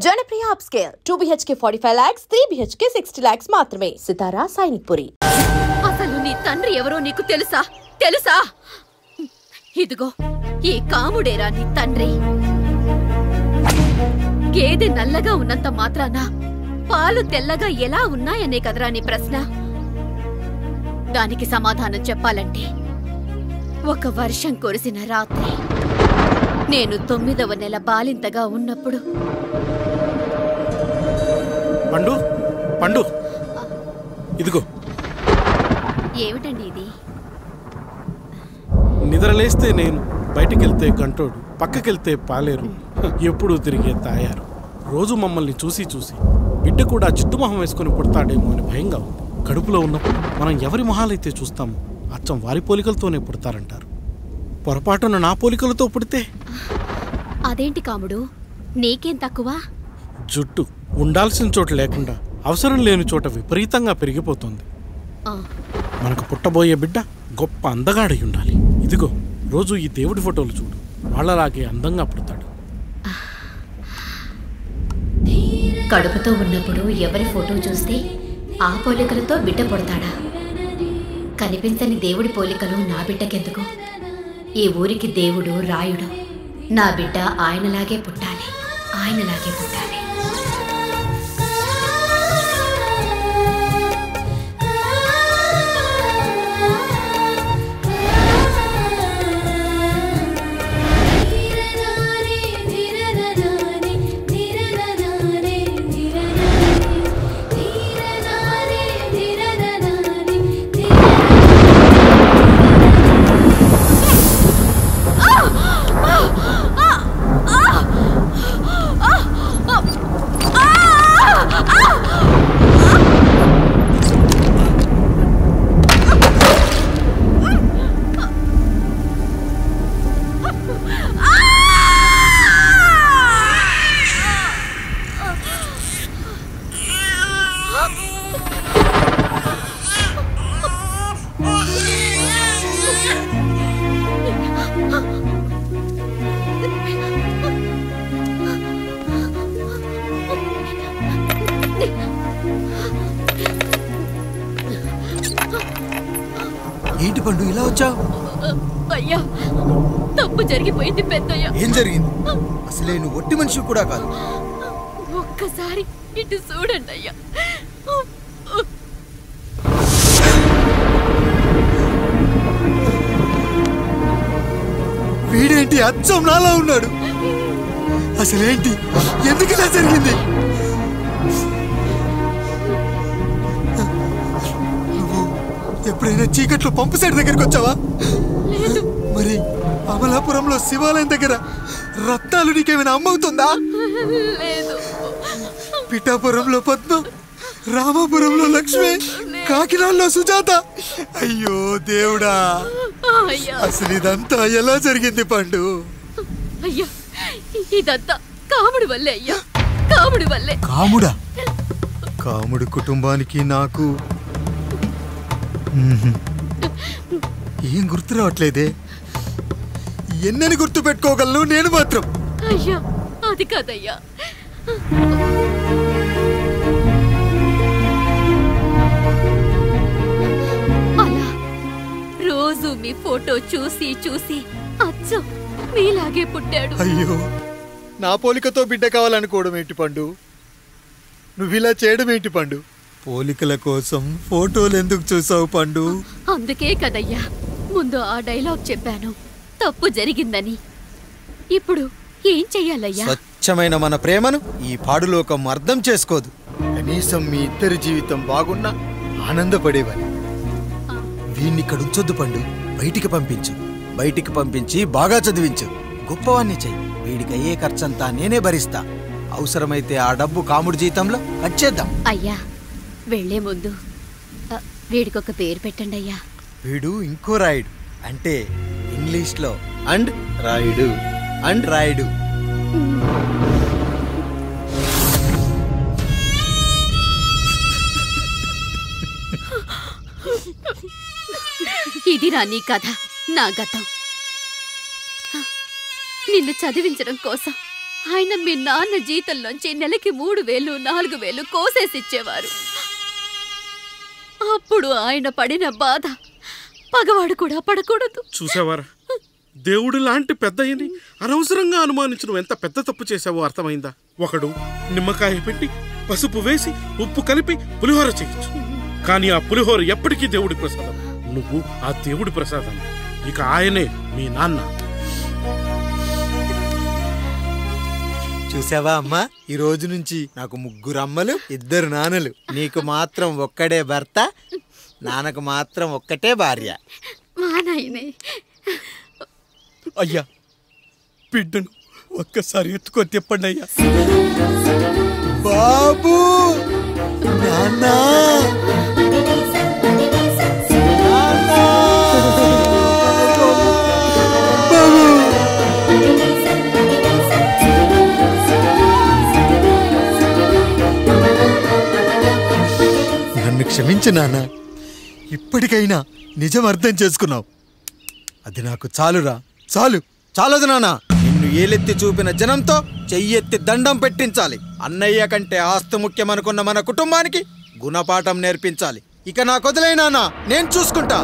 Janapriya upscale 2 BHK 45 lakhs, 3 BHK 60 lakhs మాత్రమే. సితారా సైనిక్పురి. అసలు నీ తండ్రి ఎవరో నీకు తెలుసా? ఇదిగో ఈ కాముడేరా నీ తండ్రి. గేదె నల్లగా ఉన్నంత మాత్రాన పాలు తెల్లగా ఎలా ఉన్నాయనే కదరా నీ ప్రశ్న. దానికి సమాధానం చెప్పాలంటే ఒక వర్షం కురిసిన రాత్రి నేను 9వ నెల బాలింతగా ఉన్నప్పుడు. పండు పండు ఇదిగో. ఏమిటండి ఇది? నిద్రలేస్తే నేను, బయటికెళ్తే గంటోడు, పక్కకెళ్తే పాలేరు, ఎప్పుడూ తిరిగే తాయారు. రోజు మమ్మల్ని చూసి చూసి బిడ్డ కూడా చిట్టుమొహం వేసుకుని పుడతాడేమో అని భయంగా ఉంది. కడుపులో ఉన్నప్పుడు మనం ఎవరి మొహాలైతే చూస్తామో అచ్చం వారి పోలికలతోనే పుడతారంటారు. పొరపాటున నా పోలికలతో పుడితే? అదేంటి కాముడు, నీకేం తక్కువ? జుట్టు ఉండాల్సిన చోట లేకుండా అవసరం లేని చోట విపరీతంగా పెరిగిపోతుంది. మనకు పుట్టబోయే బిడ్డ గొప్ప అందగాడై ఉండాలి. ఇదిగో రోజు ఈ దేవుడి ఫోటోలు చూడు, వాళ్ళలాగే అందంగా పుడతాడు. కడుపుతో ఉన్నప్పుడు ఎవరి ఫోటో చూస్తే ఆ పోలికలతో బిడ్డ పుడతాడా? కనిపించని దేవుడి పోలికలు నా బిడ్డకెందుకు? ఈ ఊరికి దేవుడు రాయుడు. నా బిడ్డ ఆయనలాగే పుట్టాలి, ఆయనలాగే పుట్టాలి. ఏంటి పండు ఇలా వచ్చావు? అయ్యా, తప్పు జరిగిపోయింది పెద్దయ్యా. ఏం జరిగింది? అసలే నువ్వు ఒట్టి మనిషి కూడా కాదు. ఒక్కసారి ఇటు చూడండి అయ్యా. వీడేంటి అచ్చం నాలా ఉన్నాడు? అసలేంటి, ఎందుకు ఇలా జరిగింది? ఎప్పుడైనా చీకట్లో పంపు సైడ్ దగ్గరికి వచ్చావా? మరి అమలాపురంలో శివాలయం దగ్గర రత్నాలు నీకేమైనా అమ్మవుతుందా? పిఠాపురంలో పద్మ, రామాపురంలో లక్ష్మి, కాకినాడలో సుజాత. అయ్యో దేవుడా, అసలు ఇదంతా ఎలా జరిగింది పండు? అయ్యా, ఇదంతా కాముడు వల్లే అయ్యా, కాముడు వల్లే. కాముడా? కాముడు కుటుంబానికి నాకు ఏం గుర్తు రావట్లేదే. ఎన్నని గుర్తు పెట్టుకోగలను నేను మాత్రం? అయ్యా, అది కాదయ్యా. అలా రోజు మీ ఫోటో చూసి చూసి అచ్చం మీలాగే పుట్టాడు. అయ్యో, నా పోలికతో బిడ్డ కావాలనుకోవడం ఏంటి పండు? నువ్విలా చేయడం ఏంటి పండు? పోలికల కోసం ఫోటోలు ఎందుకు చూసావు పండు? అందుకే కదయ్యా ముందు ఆ డైలాగ్ చెప్పాను, తప్పు జరిగిందని. ఇప్పుడు ఏం చెయ్యాలయ్యా? స్వచ్ఛమైన మన ప్రేమను ఈ పాడులోకం అర్థం చేసుకోదు. కనీసం మీ ఇద్దరి జీవితం బాగున్నా ఆనందపడేవాని. వీణ్ణి ఇక్కడ ఉంచొద్దు పండు, బయటికి పంపించు. బయటికి పంపించి బాగా చదివించు, గొప్పవాణ్ణి చెయ్యి. వీడికి అయ్యే ఖర్చంతా నేనే భరిస్తా. అవసరమైతే ఆ డబ్బు కాముడి జీతంలో వచ్చేద్దాం. అయ్యా, వెళ్లే ముందు వీడికొక పేరు పెట్టండి అయ్యా. వీడు ఇంకో రాయుడు, అంటే ఇంగ్లీష్లో అండ్ రాయుడు, అండ్ రాయుడు. ఇదిరా నీ కథ, నా గతం. నిన్ను చదివించడం కోసం ఆయన మీ నాన్న జీతంలోంచి నెలకి 3,000 4,000 కోసేసిచ్చేవారు. అప్పుడు ఆయన పడిన బాధ పగవాడు కూడా పడకూడదు. చూసావారా, దేవుడు లాంటి పెద్దయ్యని అనవసరంగా అనుమానించడం ఎంత పెద్ద తప్పు చేశావో అర్థమైందా? ఒకడు నిమ్మకాయ పెట్టి పసుపు వేసి ఉప్పు కలిపి పులిహోర చేయొచ్చు, కానీ ఆ పులిహోర ఎప్పటికీ దేవుడి ప్రసాదం. నువ్వు ఆ దేవుడి ప్రసాదం. ఇక ఆయనే మీ నాన్న. చూసావా అమ్మా, ఈ రోజు నుంచి నాకు 3 అమ్మలు 2 నాన్నలు. నీకు మాత్రం ఒక్కడే భర్త, నాన్నకు మాత్రం ఒక్కటే భార్య. మా నాయనే. అయ్యా, బిడ్డను ఒక్కసారి ఎత్తుకొని తిప్పండి అయ్యా. బాబు, నాన్నా, నన్ను క్షమించు నాన్న. ఇప్పటికైనా నిజం అర్థం చేసుకున్నావు. అది నాకు చాలురా, చాలదు నాన్న. నిన్ను ఏలెత్తి చూపిన జనంతో చెయ్యెత్తి దండం పెట్టించాలి. అన్నయ్య కంటే ఆస్తి ముఖ్యమనుకున్న మన కుటుంబానికి గుణపాఠం నేర్పించాలి. ఇక నాకు వదిలే నాన్న, నేను చూసుకుంటా.